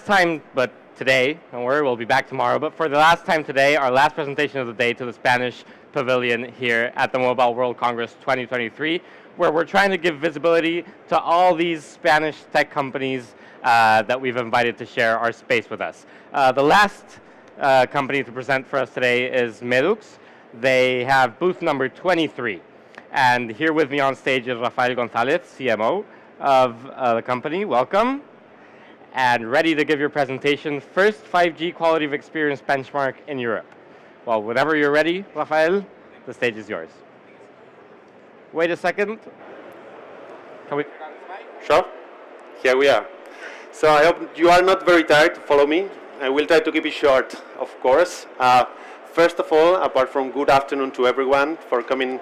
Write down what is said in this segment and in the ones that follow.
time, but today, don't worry, we'll be back tomorrow, but for the last time today, our last presentation of the day to the Spanish Pavilion here at the Mobile World Congress 2023, where we're trying to give visibility to all these Spanish tech companies that we've invited to share our space with us. The last company to present for us today is MedUX. They have booth number 23. And here with me on stage is Rafael Gonzalez, CMO of the company. Welcome. And ready to give your presentation, first 5G quality of experience benchmark in Europe. Well, whenever you're ready, Rafael, the stage is yours. Wait a second. Can we turn on this mic? Sure. Here we are. So I hope you are not very tired to follow me. I will try to keep it short, of course. First of all, apart from good afternoon to everyone for coming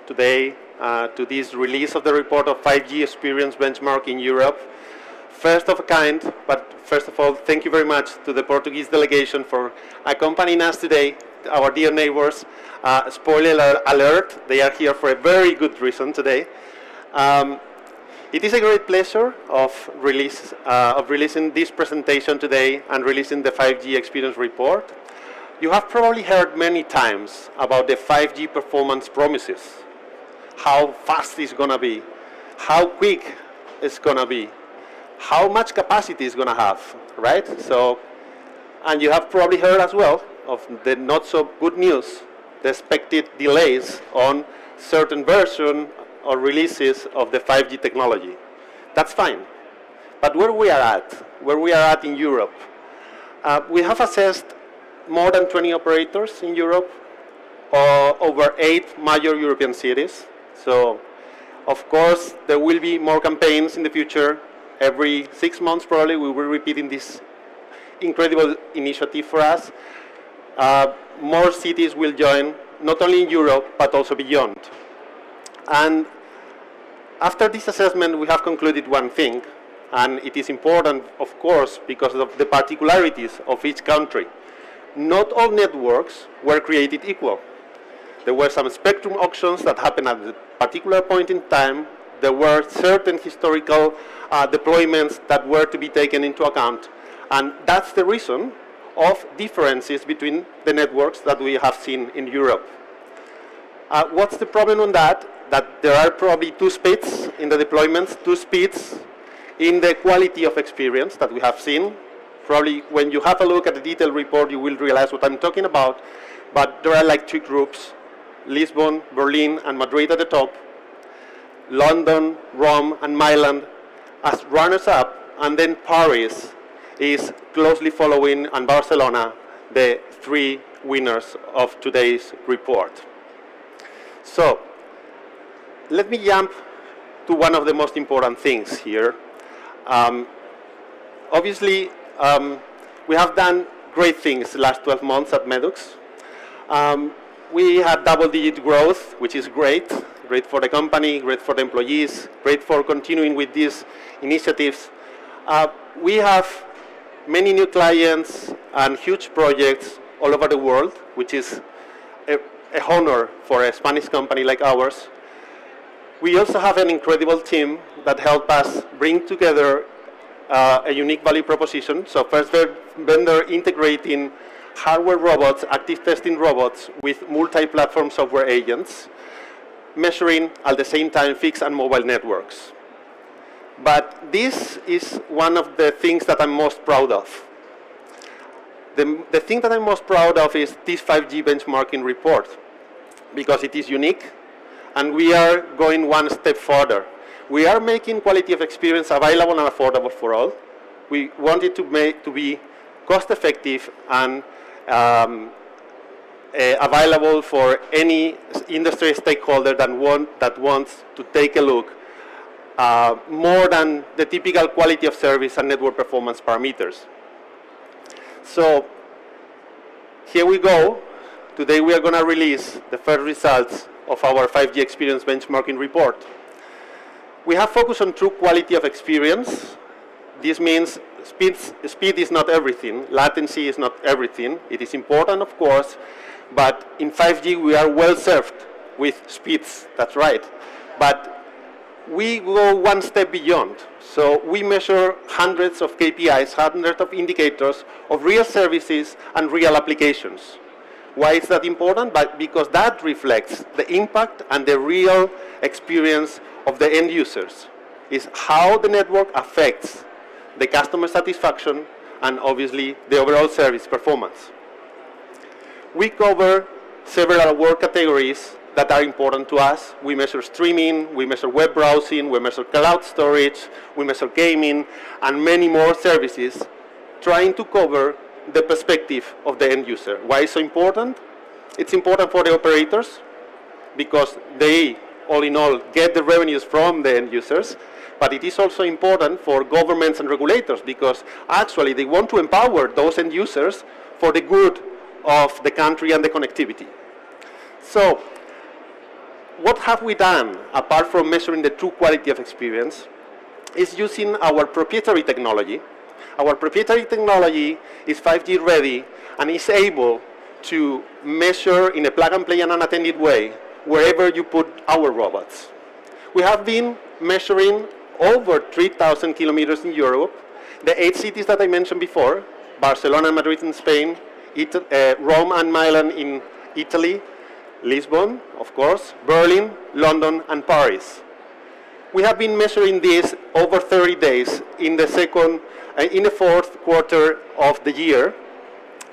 today to this release of the report of 5G experience benchmark in Europe. First of a kind, but first of all, thank you very much to the Portuguese delegation for accompanying us today, our dear neighbors. Spoiler alert, they are here for a very good reason today. It is a great pleasure of releasing this presentation today and releasing the 5G experience report. You have probably heard many times about the 5G performance promises, how fast it's going to be, how quick it's going to be, how much capacity it's going to have, right? So, and you have probably heard as well of the not so good news, the expected delays on certain version or releases of the 5G technology. That's fine. But where we are at in Europe, we have assessed more than 20 operators in Europe, over 8 major European cities. So, of course, there will be more campaigns in the future. Every 6 months, probably, we will be repeating this incredible initiative for us. More cities will join, not only in Europe, but also beyond. And after this assessment, we have concluded one thing, and it is important, of course, because of the particularities of each country. Not all networks were created equal. There were some spectrum auctions that happened at a particular point in time. There were certain historical deployments that were to be taken into account. And that's the reason of differences between the networks that we have seen in Europe. What's the problem on that? That there are probably 2 speeds in the deployments, 2 speeds in the quality of experience that we have seen. Probably when you have a look at the detailed report, you will realize what I'm talking about. But there are like 3 groups, Lisbon, Berlin, and Madrid at the top, London, Rome, and Milan as runners-up, and then Paris is closely following, and Barcelona, the 3 winners of today's report. So, let me jump to one of the most important things here. Obviously, we have done great things the last 12 months at MedUX. We had double-digit growth, which is great for the company, great for the employees, great for continuing with these initiatives. We have many new clients and huge projects all over the world, which is a honor for a Spanish company like ours. We also have an incredible team that helped us bring together a unique value proposition. So first vendor integrating hardware robots, active testing robots with multi-platform software agents, measuring at the same time fixed and mobile networks. But this is one of the things that I'm most proud of. The thing that I'm most proud of is this 5G benchmarking report, because it is unique, and we are going one step further. We are making quality of experience available and affordable for all. We want it to be cost-effective and available for any industry stakeholder that wants to take a look more than the typical quality of service and network performance parameters. So here we go. Today we are going to release the first results of our 5G experience benchmarking report. We have focused on true quality of experience. This means speed is not everything. Latency is not everything. It is important, of course, but in 5G we are well served with speeds. That's right. But we go one step beyond. So we measure hundreds of KPIs, hundreds of indicators of real services and real applications. Why is that important? Because that reflects the impact and the real experience of the end users. Is how the network affects the customer satisfaction and obviously the overall service performance. We cover several work categories that are important to us. We measure streaming, we measure web browsing, we measure cloud storage, we measure gaming, and many more services, trying to cover the perspective of the end user. Why is it so important? It's important for the operators because they, all in all, get the revenues from the end users, but it is also important for governments and regulators because actually they want to empower those end users for the good of the country and the connectivity. So, what have we done, apart from measuring the true quality of experience, is using our proprietary technology. Our proprietary technology is 5G ready and is able to measure in a plug-and-play and unattended way wherever you put our robots. We have been measuring over 3,000 kilometers in Europe, the 8 cities that I mentioned before, Barcelona and Madrid in Spain, Rome and Milan in Italy, Lisbon, of course, Berlin, London, and Paris. We have been measuring this over 30 days in the fourth quarter of the year,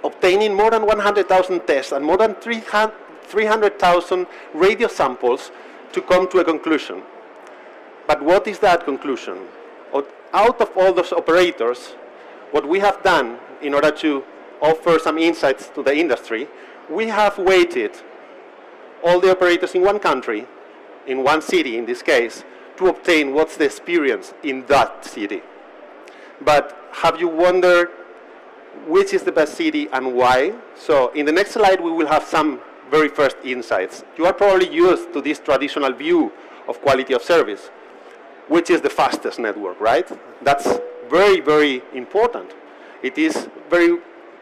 obtaining more than 100,000 tests and more than 300,000 radio samples to come to a conclusion. But what is that conclusion? Out of all those operators, what we have done in order to offer some insights to the industry, we have weighted all the operators in one country, in one city in this case, to obtain what's the experience in that city. But have you wondered which is the best city and why? So in the next slide we will have some very first insights. You are probably used to this traditional view of quality of service, which is the fastest network, right? That's very, very important. It is very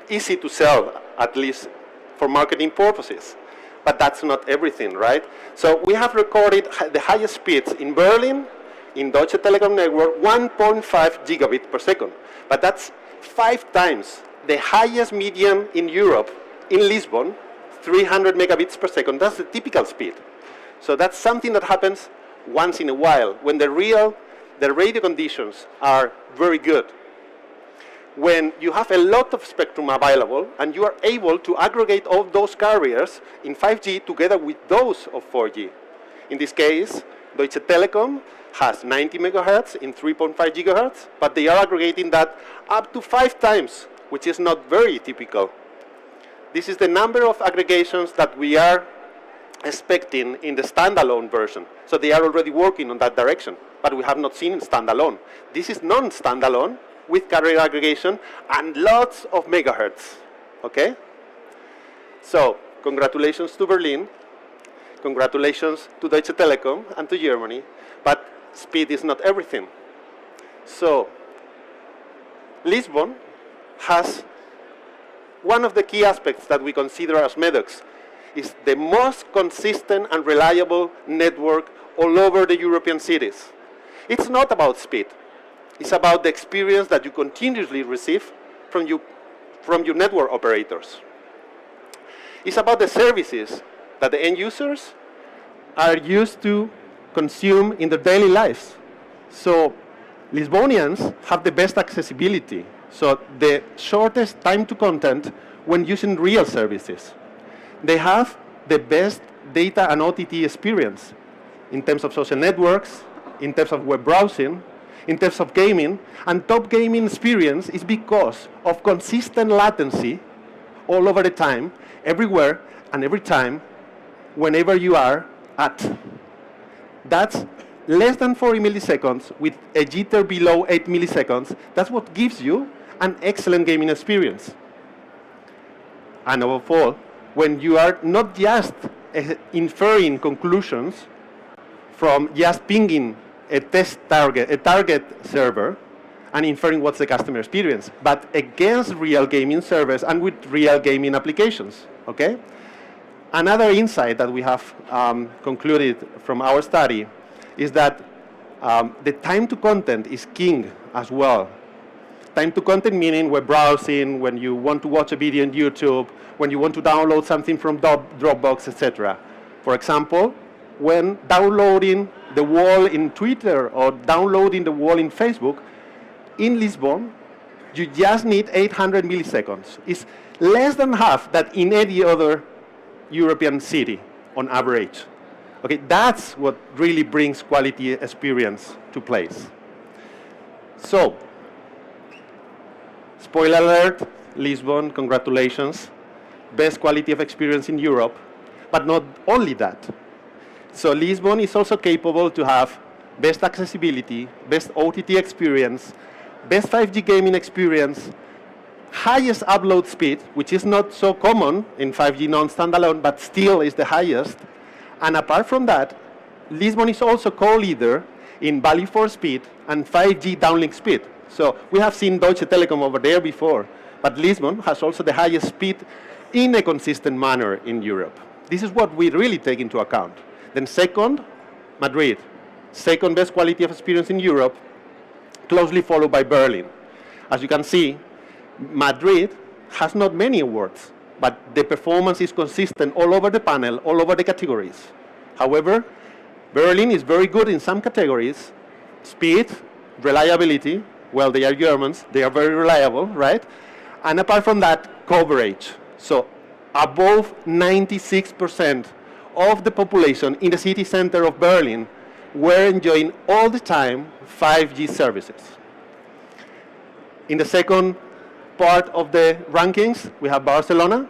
easy to sell, at least for marketing purposes. But that's not everything, right? So we have recorded the highest speeds in Berlin, in Deutsche Telekom network, 1.5 gigabit per second. But that's 5 times the highest median in Europe, in Lisbon, 300 megabits per second. That's the typical speed. So that's something that happens once in a while when the radio conditions are very good. When you have a lot of spectrum available and you are able to aggregate all those carriers in 5G together with those of 4G. In this case, Deutsche Telekom has 90 megahertz in 3.5 gigahertz, but they are aggregating that up to 5 times, which is not very typical. This is the number of aggregations that we are expecting in the standalone version. So they are already working on that direction, but we have not seen in standalone. This is non-standalone, with carrier aggregation and lots of megahertz, okay? So, congratulations to Berlin, congratulations to Deutsche Telekom and to Germany, but speed is not everything. So, Lisbon has one of the key aspects that we consider as MedUX is the most consistent and reliable network all over the European cities. It's not about speed. It's about the experience that you continuously receive from your network operators. It's about the services that the end users are used to consume in their daily lives. So Lisbonians have the best accessibility, so the shortest time to content when using real services. They have the best data and OTT experience in terms of social networks, in terms of web browsing, in terms of gaming, and top gaming experience is because of consistent latency all over the time, everywhere and every time, whenever you are at. That's less than 40 milliseconds with a jitter below 8 milliseconds. That's what gives you an excellent gaming experience. And above all, when you are not just inferring conclusions from just pinging a target server and inferring what's the customer experience, but against real gaming servers and with real gaming applications, okay? Another insight that we have concluded from our study is that The time to content is king as well. Time to content meaning web browsing, when you want to watch a video on YouTube, when you want to download something from Dropbox, etc. For example, when downloading the wall in Twitter or downloading the wall in Facebook, in Lisbon, you just need 800 milliseconds. It's less than half that in any other European city on average. Okay, that's what really brings quality experience to place. So, spoiler alert, Lisbon, congratulations. Best quality of experience in Europe, but not only that. So Lisbon is also capable to have best accessibility, best OTT experience, best 5G gaming experience, highest upload speed, which is not so common in 5G non-standalone, but still is the highest. And apart from that, Lisbon is also co-leader in value for speed and 5G downlink speed. So we have seen Deutsche Telekom over there before, but Lisbon has also the highest speed in a consistent manner in Europe. This is what we really take into account. Then second, Madrid. Second best quality of experience in Europe, closely followed by Berlin. As you can see, Madrid has not many awards, but the performance is consistent all over the panel, all over the categories. However, Berlin is very good in some categories. Speed, reliability, well, they are Germans, they are very reliable, right? And apart from that, coverage. So above 96% of the population in the city center of Berlin were enjoying all the time 5G services. In the second part of the rankings, we have Barcelona.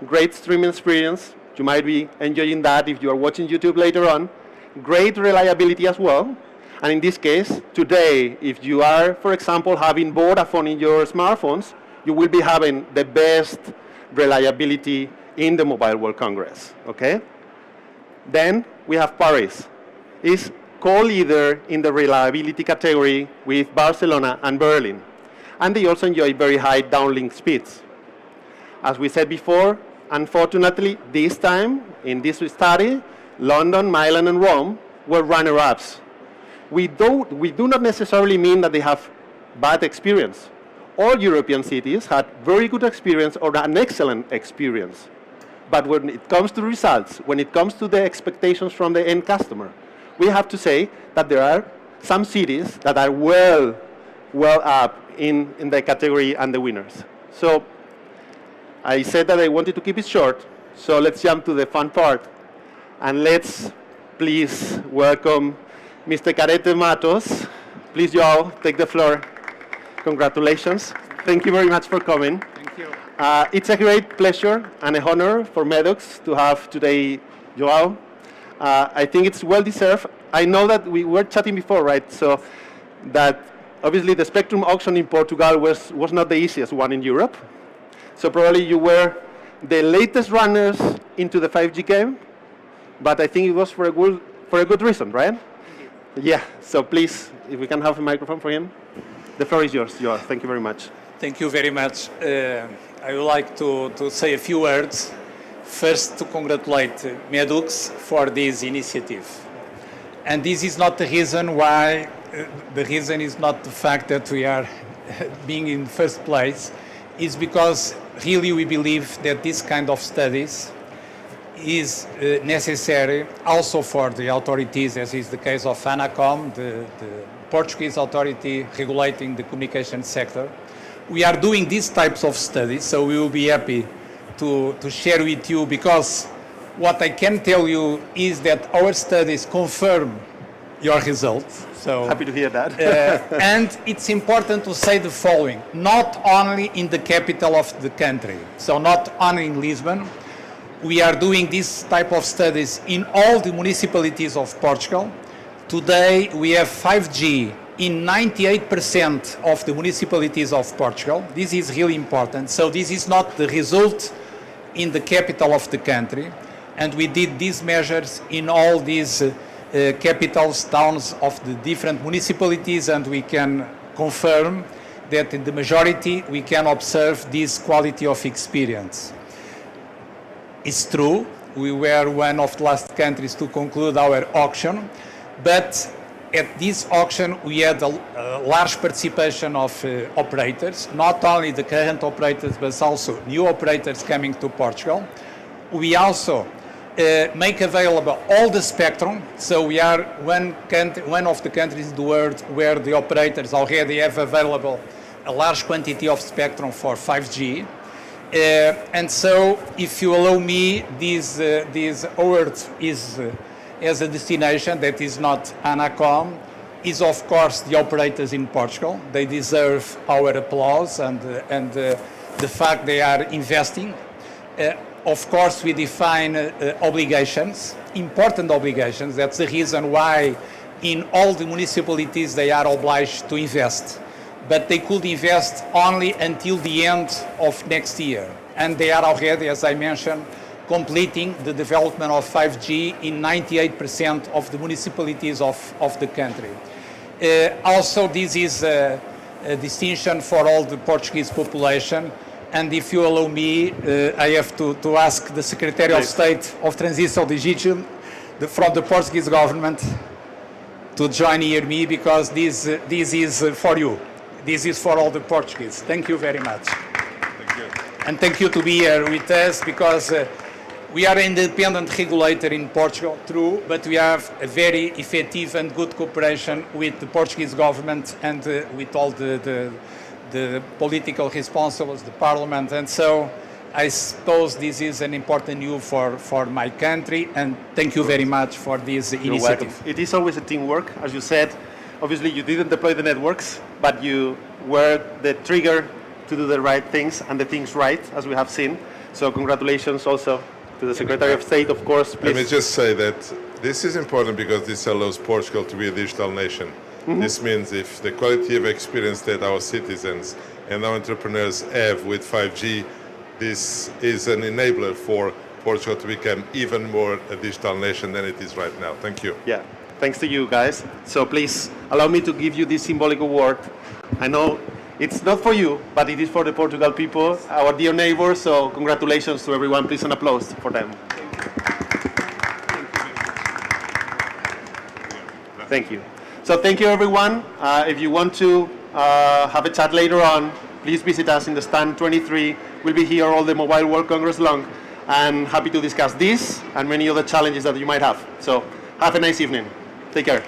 Great streaming experience. You might be enjoying that if you are watching YouTube later on. Great reliability as well. And in this case, today, if you are, for example, having Vodafone in your smartphones, you will be having the best reliability in the Mobile World Congress, okay? Then we have Paris. It's co-leader in the reliability category with Barcelona and Berlin. And they also enjoy very high downlink speeds. As we said before, unfortunately, this time, in this study, London, Milan, and Rome were runner-ups. We do not necessarily mean that they have bad experience. All European cities had very good experience or an excellent experience. But when it comes to results, when it comes to the expectations from the end customer, we have to say that there are some cities that are well up in the category and the winners. So I said that I wanted to keep it short, so let's jump to the fun part. And let's please welcome Mr. Carete Matos. Please, Joao, take the floor. Congratulations. Thank you very much for coming. Thank you. It's a great pleasure and a honor for MedUX to have today Joao. I think it's well deserved. I know that we were chatting before, right? So that obviously the spectrum auction in Portugal was not the easiest one in Europe. So probably you were the latest runners into the 5G game, but I think it was for a good reason, right? Indeed. Yeah, so please, if we can have a microphone for him. The floor is yours, Joao. Thank you very much. Thank you very much. I would like to say a few words. First, to congratulate MedUX for this initiative. And this is not the reason why, the reason is not the fact that we are being in first place, is because really we believe that this kind of studies is necessary also for the authorities, as is the case of ANACOM, the Portuguese authority regulating the communication sector. We are doing these types of studies, so we will be happy to share with you, because what I can tell you is that our studies confirm your results. So, happy to hear that. and it's important to say the following, not only in the capital of the country, so not only in Lisbon. We are doing this type of studies in all the municipalities of Portugal. Today we have 5G in 98% of the municipalities of Portugal. This is really important. So this is not the result in the capital of the country. And we did these measures in all these capitals, towns of the different municipalities, and we can confirm that in the majority we can observe this quality of experience. It's true, we were one of the last countries to conclude our auction, but at this auction, we had a large participation of operators, not only the current operators, but also new operators coming to Portugal. We also make available all the spectrum. So we are one of the countries in the world where the operators already have available a large quantity of spectrum for 5G. And so, if you allow me, this award is as a destination that is not Anacom, is of course the operators in Portugal. They deserve our applause and the fact they are investing. Of course, we define obligations, important obligations. That's the reason why in all the municipalities they are obliged to invest. But they could invest only until the end of next year. And they are already, as I mentioned, completing the development of 5G in 98% of the municipalities of the country. Also, this is a distinction for all the Portuguese population. And if you allow me, I have to ask the Secretary of State of Transition Digital from the Portuguese government to join here me, because this is for you. This is for all the Portuguese. Thank you very much. Thank you. And thank you to be here with us, because we are an independent regulator in Portugal, true, but we have a very effective and good cooperation with the Portuguese government and with all the political responsibles, the parliament. And so I suppose this is an important news for my country, and thank you very much for this initiative. Welcome. It is always a teamwork, as you said. Obviously, you didn't deploy the networks, but you were the trigger to do the right things and the things right, as we have seen. So congratulations also to the Secretary of State, of course. Please. Let me just say that this is important because this allows Portugal to be a digital nation. Mm-hmm. This means if the quality of experience that our citizens and our entrepreneurs have with 5G, this is an enabler for Portugal to become even more a digital nation than it is right now. Thank you. Yeah, thanks to you guys. So please allow me to give you this symbolic award. I know it's not for you, but it is for the Portugal people, our dear neighbors. So congratulations to everyone. Please an applause for them. Thank you. So thank you, everyone. If you want to have a chat later on, please visit us in the stand 23. We'll be here all the Mobile World Congress long, and happy to discuss this and many other challenges that you might have. So have a nice evening. Take care.